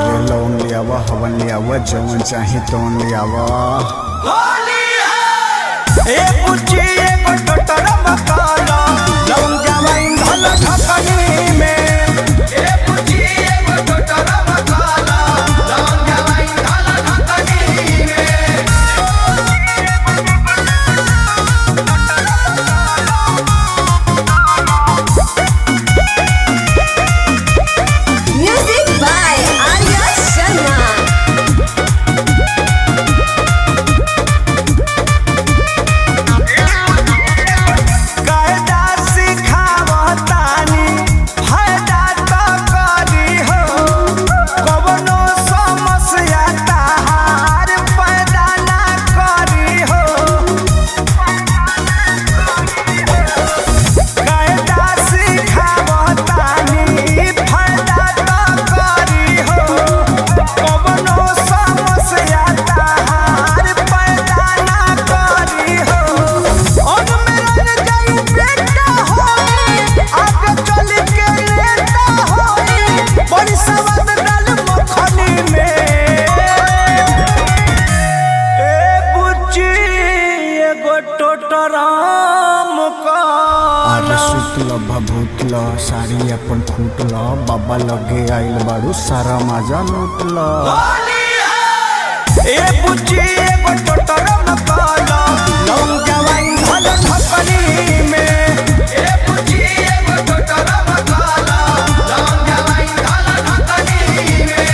हवन ले आवा जवन चाहे तवन ले आवा। ए पुची एगो टोटरा मकाला लौंग जवाइन धल ढकनी में। ए पुची एगो टोटरा मकाला लौंग जवाइन धल ढकनी में। Music by Arya Sharma. भूतल साड़ी अपन फूटल बाबा लगे आइल बारू सारा मजा लूटल। ए पुची एगो टोटरा मकाला लौंग जवाइन धल ढकनी में। ए पुची एगो टोटरा मकाला लौंग जवाइन धल ढकनी में।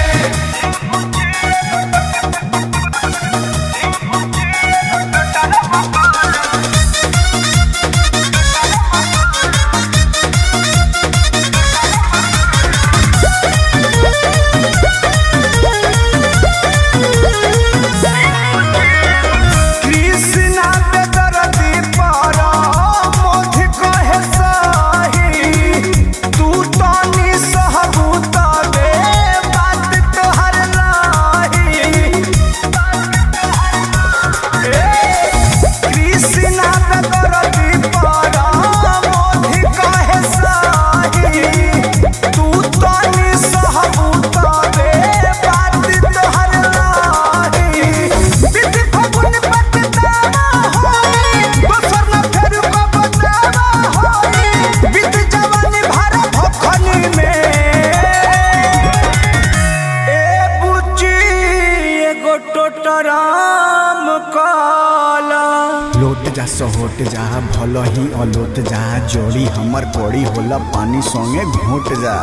लोट जा सहोट जा भल ही अलोट जा जोड़ी हमर कोड़ी होला पानी संगे घोट जा।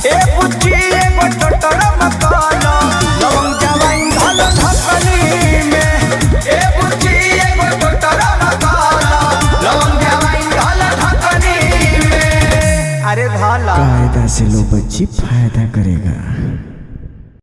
ए पुची एगो टोटरा मकाला लौंग जवाइन धल ढकनी में। ए पुची एगो टोटरा मकाला लौंग जवाइन धल ढकनी में। अरे भाला कायदा से लो बच्ची फायदा करेगा।